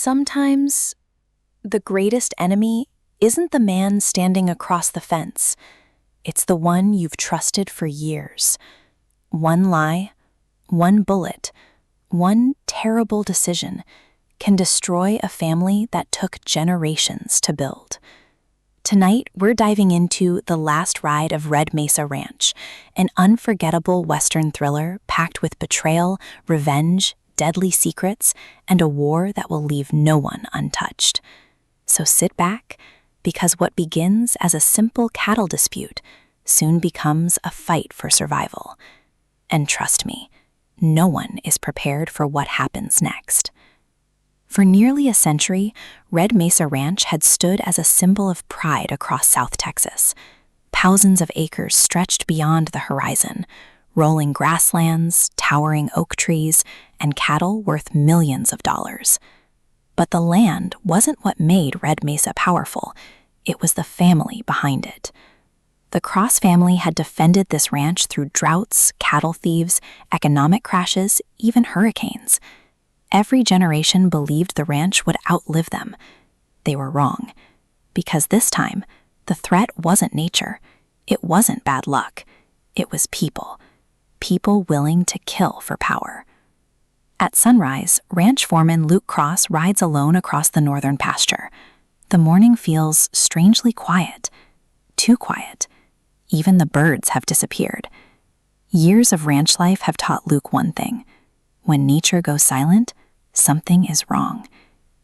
Sometimes the greatest enemy isn't the man standing across the fence. It's the one you've trusted for years. One lie, one bullet, one terrible decision can destroy a family that took generations to build. Tonight, we're diving into The Last Ride of Red Mesa Ranch, an unforgettable Western thriller packed with betrayal, revenge, deadly secrets, and a war that will leave no one untouched. So sit back, because what begins as a simple cattle dispute soon becomes a fight for survival. And trust me, no one is prepared for what happens next. For nearly a century, Red Mesa Ranch had stood as a symbol of pride across South Texas. Thousands of acres stretched beyond the horizon, rolling grasslands, towering oak trees, and cattle worth millions of dollars. But the land wasn't what made Red Mesa powerful. It was the family behind it. The Cross family had defended this ranch through droughts, cattle thieves, economic crashes, even hurricanes. Every generation believed the ranch would outlive them. They were wrong, because this time, the threat wasn't nature. It wasn't bad luck. It was people. People willing to kill for power. At sunrise, ranch foreman Luke Cross rides alone across the northern pasture. The morning feels strangely quiet. Too quiet. Even the birds have disappeared. Years of ranch life have taught Luke one thing. When nature goes silent, something is wrong.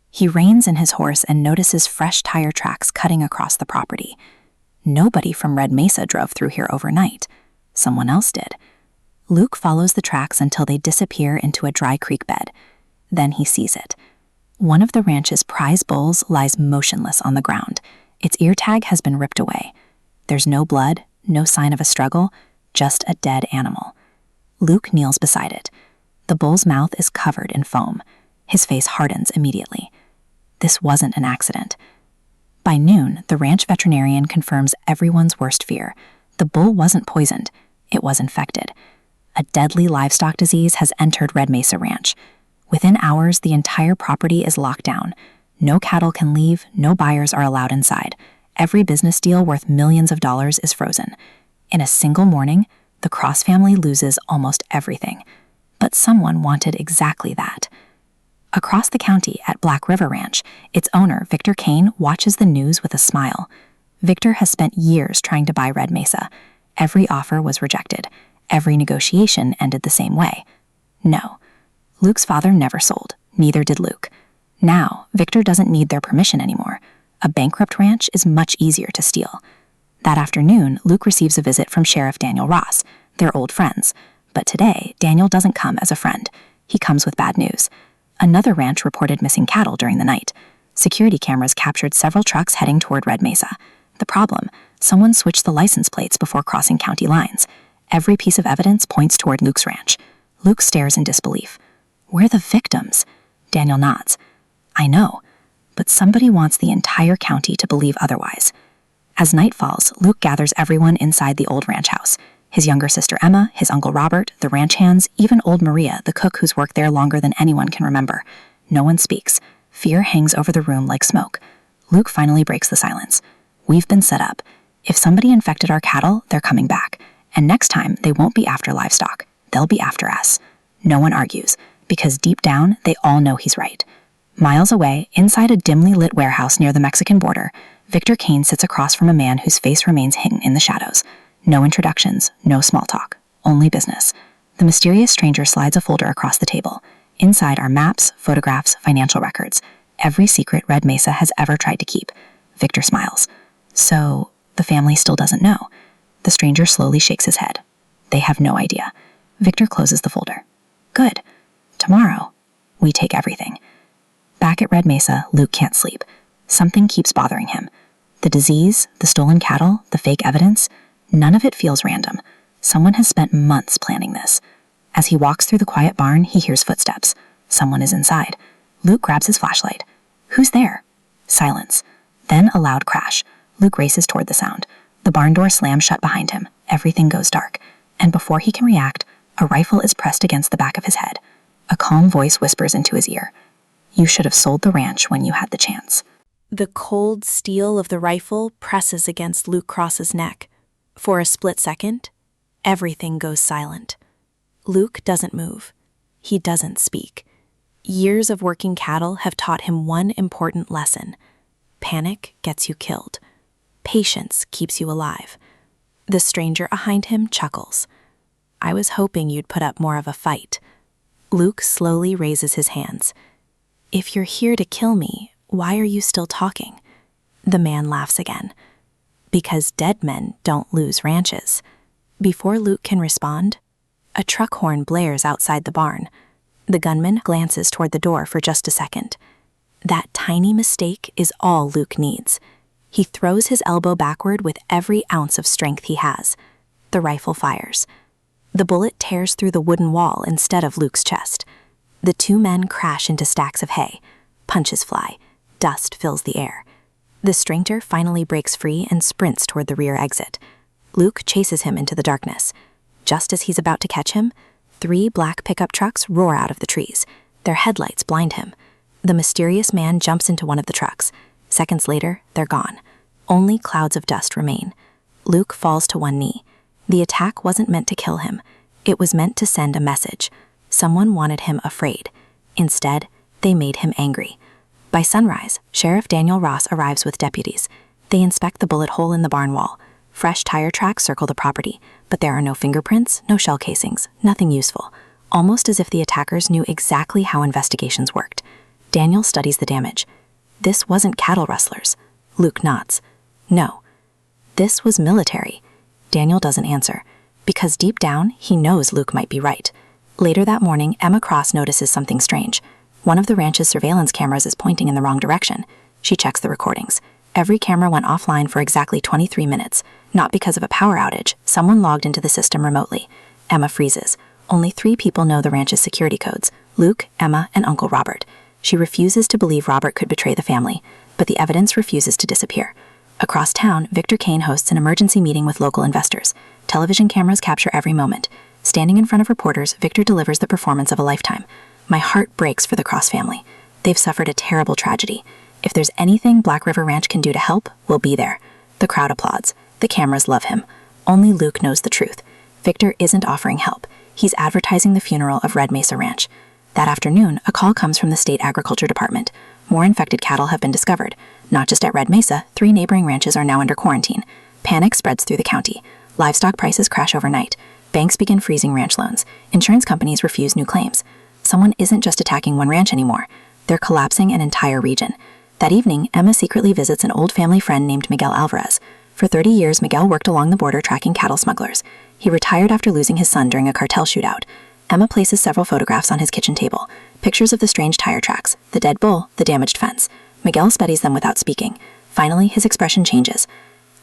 He reins in his horse and notices fresh tire tracks cutting across the property. Nobody from Red Mesa drove through here overnight. Someone else did. Luke follows the tracks until they disappear into a dry creek bed. Then he sees it. One of the ranch's prize bulls lies motionless on the ground. Its ear tag has been ripped away. There's no blood, no sign of a struggle, just a dead animal. Luke kneels beside it. The bull's mouth is covered in foam. His face hardens immediately. This wasn't an accident. By noon, the ranch veterinarian confirms everyone's worst fear. The bull wasn't poisoned. It was infected. A deadly livestock disease has entered Red Mesa Ranch. Within hours, the entire property is locked down. No cattle can leave, no buyers are allowed inside. Every business deal worth millions of dollars is frozen. In a single morning, the Cross family loses almost everything. But someone wanted exactly that. Across the county at Black River Ranch, its owner, Victor Kane, watches the news with a smile. Victor has spent years trying to buy Red Mesa. Every offer was rejected. Every negotiation ended the same way. No. Luke's father never sold. Neither did Luke. Now, Victor doesn't need their permission anymore. A bankrupt ranch is much easier to steal. That afternoon, Luke receives a visit from Sheriff Daniel Ross. They're old friends. But today, Daniel doesn't come as a friend. He comes with bad news. Another ranch reported missing cattle during the night. Security cameras captured several trucks heading toward Red Mesa. The problem, someone switched the license plates before crossing county lines. Every piece of evidence points toward Luke's ranch. Luke stares in disbelief. We're the victims. Daniel nods. I know, but somebody wants the entire county to believe otherwise. As night falls, Luke gathers everyone inside the old ranch house. His younger sister Emma, his uncle Robert, the ranch hands, even old Maria, the cook who's worked there longer than anyone can remember. No one speaks. Fear hangs over the room like smoke. Luke finally breaks the silence. We've been set up. If somebody infected our cattle, they're coming back. And next time, they won't be after livestock. They'll be after us. No one argues, because deep down, they all know he's right. Miles away, inside a dimly lit warehouse near the Mexican border, Victor Kane sits across from a man whose face remains hidden in the shadows. No introductions, no small talk, only business. The mysterious stranger slides a folder across the table. Inside are maps, photographs, financial records. Every secret Red Mesa has ever tried to keep. Victor smiles. So, the family still doesn't know. The stranger slowly shakes his head. They have no idea. Victor closes the folder. Good. Tomorrow, we take everything. Back at Red Mesa, Luke can't sleep. Something keeps bothering him. The disease, the stolen cattle, the fake evidence, none of it feels random. Someone has spent months planning this. As he walks through the quiet barn, he hears footsteps. Someone is inside. Luke grabs his flashlight. Who's there? Silence. Then a loud crash. Luke races toward the sound. The barn door slams shut behind him. Everything goes dark. And before he can react, a rifle is pressed against the back of his head. A calm voice whispers into his ear. You should have sold the ranch when you had the chance. The cold steel of the rifle presses against Luke Cross's neck. For a split second, everything goes silent. Luke doesn't move. He doesn't speak. Years of working cattle have taught him one important lesson. Panic gets you killed. Patience keeps you alive. The stranger behind him chuckles. I was hoping you'd put up more of a fight. Luke slowly raises his hands. If you're here to kill me, why are you still talking? The man laughs again. Because dead men don't lose ranches. Before Luke can respond, a truck horn blares outside the barn. The gunman glances toward the door for just a second. That tiny mistake is all Luke needs. He throws his elbow backward with every ounce of strength he has. The rifle fires. The bullet tears through the wooden wall instead of Luke's chest. The two men crash into stacks of hay. Punches fly. Dust fills the air. The stranger finally breaks free and sprints toward the rear exit. Luke chases him into the darkness. Just as he's about to catch him, 3 black pickup trucks roar out of the trees. Their headlights blind him. The mysterious man jumps into one of the trucks. Seconds later, they're gone. Only clouds of dust remain. Luke falls to one knee. The attack wasn't meant to kill him. It was meant to send a message. Someone wanted him afraid. Instead, they made him angry. By sunrise, Sheriff Daniel Ross arrives with deputies. They inspect the bullet hole in the barn wall. Fresh tire tracks circle the property, but there are no fingerprints, no shell casings, nothing useful. Almost as if the attackers knew exactly how investigations worked. Daniel studies the damage. This wasn't cattle rustlers. Luke nods. No. This was military. Daniel doesn't answer, because deep down, he knows Luke might be right. Later that morning, Emma Cross notices something strange. One of the ranch's surveillance cameras is pointing in the wrong direction. She checks the recordings. Every camera went offline for exactly 23 minutes. Not because of a power outage, someone logged into the system remotely. Emma freezes. Only 3 people know the ranch's security codes: Luke, Emma, and Uncle Robert. She refuses to believe Robert could betray the family, but the evidence refuses to disappear. Across town, Victor Kane hosts an emergency meeting with local investors. Television cameras capture every moment. Standing in front of reporters, Victor delivers the performance of a lifetime. My heart breaks for the Cross family. They've suffered a terrible tragedy. If there's anything Black River Ranch can do to help, we'll be there. The crowd applauds. The cameras love him. Only Luke knows the truth. Victor isn't offering help. He's advertising the funeral of Red Mesa Ranch. That afternoon, a call comes from the state agriculture department. More infected cattle have been discovered. Not just at Red Mesa, 3 neighboring ranches are now under quarantine. Panic spreads through the county. Livestock prices crash overnight. Banks begin freezing ranch loans. Insurance companies refuse new claims. Someone isn't just attacking one ranch anymore. They're collapsing an entire region. That evening, Emma secretly visits an old family friend named Miguel Alvarez. For 30 years, Miguel worked along the border tracking cattle smugglers. He retired after losing his son during a cartel shootout. Emma places several photographs on his kitchen table. Pictures of the strange tire tracks, the dead bull, the damaged fence. Miguel studies them without speaking. Finally, his expression changes.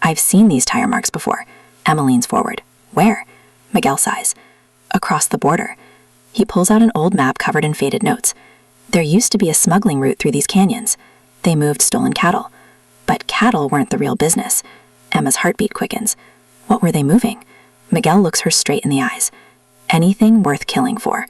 I've seen these tire marks before. Emma leans forward. Where? Miguel sighs. Across the border. He pulls out an old map covered in faded notes. There used to be a smuggling route through these canyons. They moved stolen cattle. But cattle weren't the real business. Emma's heartbeat quickens. What were they moving? Miguel looks her straight in the eyes. Anything worth killing for.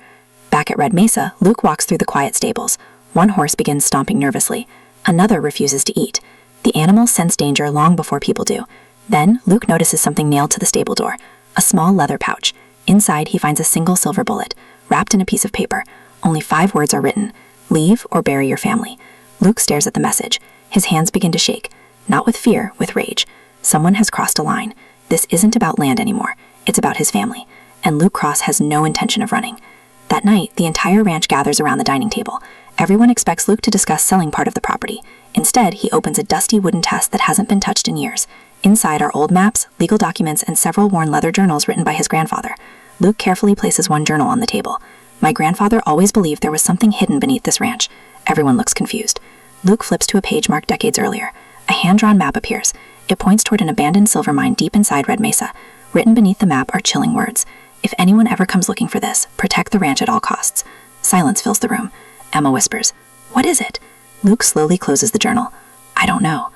Back at Red Mesa, Luke walks through the quiet stables. One horse begins stomping nervously. Another refuses to eat. The animals sense danger long before people do. Then, Luke notices something nailed to the stable door. A small leather pouch. Inside, he finds a single silver bullet, wrapped in a piece of paper. Only 5 words are written. Leave or bury your family. Luke stares at the message. His hands begin to shake. Not with fear, with rage. Someone has crossed a line. This isn't about land anymore. It's about his family. And Luke Cross has no intention of running. That night, the entire ranch gathers around the dining table. Everyone expects Luke to discuss selling part of the property. Instead, he opens a dusty wooden test that hasn't been touched in years. Inside are old maps, legal documents, and several worn leather journals written by his grandfather. Luke carefully places one journal on the table. My grandfather always believed there was something hidden beneath this ranch. Everyone looks confused. Luke flips to a page marked decades earlier. A hand-drawn map appears. It points toward an abandoned silver mine deep inside Red Mesa. Written beneath the map are chilling words. If anyone ever comes looking for this, protect the ranch at all costs. Silence fills the room. Emma whispers, "What is it?" Luke slowly closes the journal. "I don't know,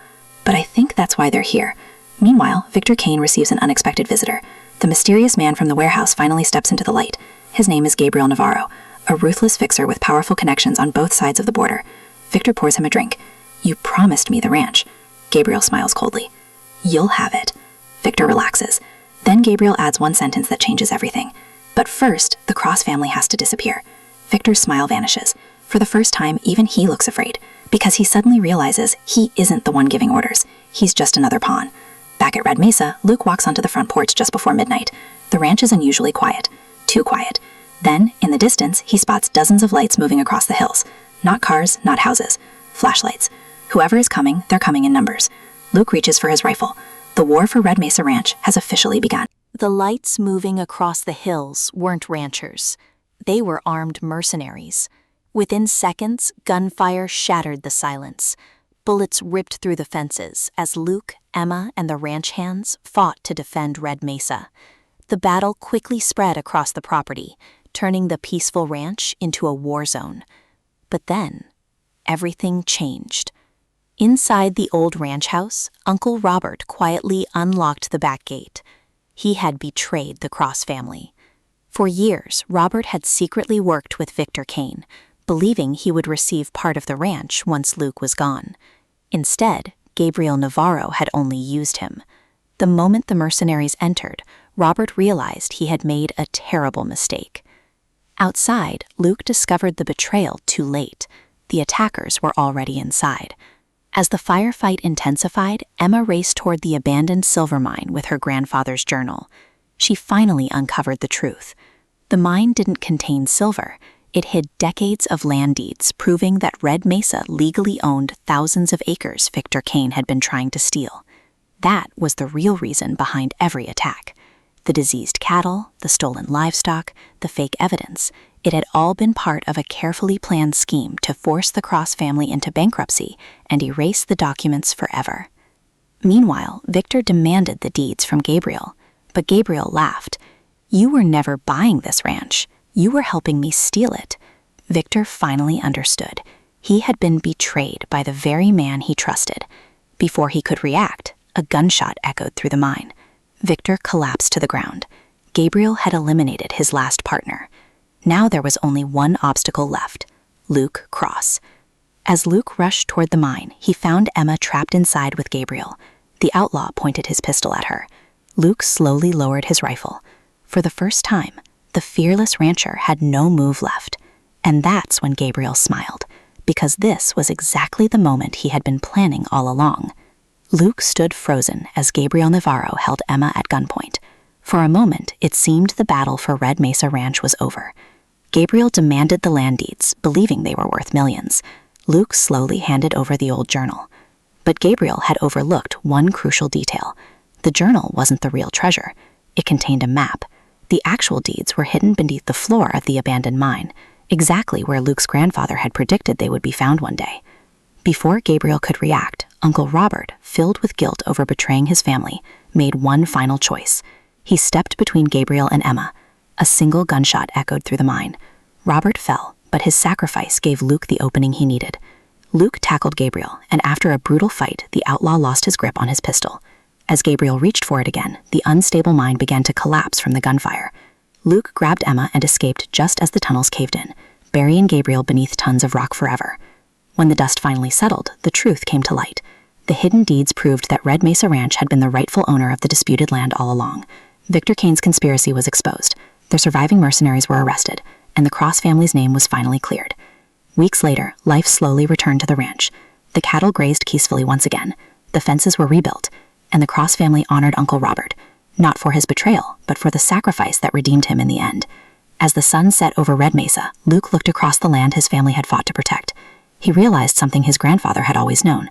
but I think that's why they're here." Meanwhile, Victor Kane receives an unexpected visitor. The mysterious man from the warehouse finally steps into the light. His name is Gabriel Navarro, a ruthless fixer with powerful connections on both sides of the border. Victor pours him a drink. "You promised me the ranch." Gabriel smiles coldly. "You'll have it." Victor relaxes. Then Gabriel adds one sentence that changes everything. "But first, the Cross family has to disappear." Victor's smile vanishes. For the first time, even he looks afraid, because he suddenly realizes he isn't the one giving orders. He's just another pawn. Back at Red Mesa, Luke walks onto the front porch just before midnight. The ranch is unusually quiet. Too quiet. Then, in the distance, he spots dozens of lights moving across the hills. Not cars, not houses. Flashlights. Whoever is coming, they're coming in numbers. Luke reaches for his rifle. The war for Red Mesa Ranch has officially begun. The lights moving across the hills weren't ranchers. They were armed mercenaries. Within seconds, gunfire shattered the silence. Bullets ripped through the fences as Luke, Emma, and the ranch hands fought to defend Red Mesa. The battle quickly spread across the property, turning the peaceful ranch into a war zone. But then, everything changed. Inside the old ranch house, Uncle Robert quietly unlocked the back gate. He had betrayed the Cross family. For years, Robert had secretly worked with Victor Kane, believing he would receive part of the ranch once Luke was gone. Instead, Gabriel Navarro had only used him. The moment the mercenaries entered, Robert realized he had made a terrible mistake. Outside, Luke discovered the betrayal too late. The attackers were already inside. As the firefight intensified, Emma raced toward the abandoned silver mine with her grandfather's journal. She finally uncovered the truth. The mine didn't contain silver. It hid decades of land deeds, proving that Red Mesa legally owned thousands of acres Victor Kane had been trying to steal. That was the real reason behind every attack. The diseased cattle, the stolen livestock, the fake evidence, it had all been part of a carefully planned scheme to force the Cross family into bankruptcy and erase the documents forever. Meanwhile, Victor demanded the deeds from Gabriel, but Gabriel laughed. "You were never buying this ranch. You were helping me steal it." Victor finally understood. He had been betrayed by the very man he trusted. Before he could react, a gunshot echoed through the mine. Victor collapsed to the ground. Gabriel had eliminated his last partner. Now there was only one obstacle left: Luke Cross. As Luke rushed toward the mine, he found Emma trapped inside with Gabriel. The outlaw pointed his pistol at her. Luke slowly lowered his rifle. For the first time, the fearless rancher had no move left. And that's when Gabriel smiled, because this was exactly the moment he had been planning all along. Luke stood frozen as Gabriel Navarro held Emma at gunpoint. For a moment, it seemed the battle for Red Mesa Ranch was over. Gabriel demanded the land deeds, believing they were worth millions. Luke slowly handed over the old journal. But Gabriel had overlooked one crucial detail. The journal wasn't the real treasure. It contained a map. The actual deeds were hidden beneath the floor of the abandoned mine, exactly where Luke's grandfather had predicted they would be found one day. Before Gabriel could react, Uncle Robert, filled with guilt over betraying his family, made one final choice. He stepped between Gabriel and Emma. A single gunshot echoed through the mine. Robert fell, but his sacrifice gave Luke the opening he needed. Luke tackled Gabriel, and after a brutal fight, the outlaw lost his grip on his pistol. As Gabriel reached for it again, the unstable mine began to collapse from the gunfire. Luke grabbed Emma and escaped just as the tunnels caved in, burying Gabriel beneath tons of rock forever. When the dust finally settled, the truth came to light. The hidden deeds proved that Red Mesa Ranch had been the rightful owner of the disputed land all along. Victor Kane's conspiracy was exposed. The surviving mercenaries were arrested, and the Cross family's name was finally cleared. Weeks later, life slowly returned to the ranch. The cattle grazed peacefully once again. The fences were rebuilt, and the Cross family honored Uncle Robert, not for his betrayal, but for the sacrifice that redeemed him in the end. As the sun set over Red Mesa, Luke looked across the land his family had fought to protect. He realized something his grandfather had always known.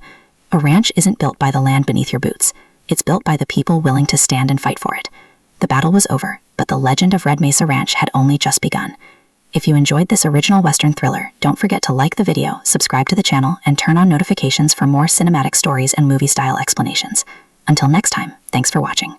A ranch isn't built by the land beneath your boots. It's built by the people willing to stand and fight for it. The battle was over, but the legend of Red Mesa Ranch had only just begun. If you enjoyed this original Western thriller, don't forget to like the video, subscribe to the channel, and turn on notifications for more cinematic stories and movie-style explanations. Until next time, thanks for watching.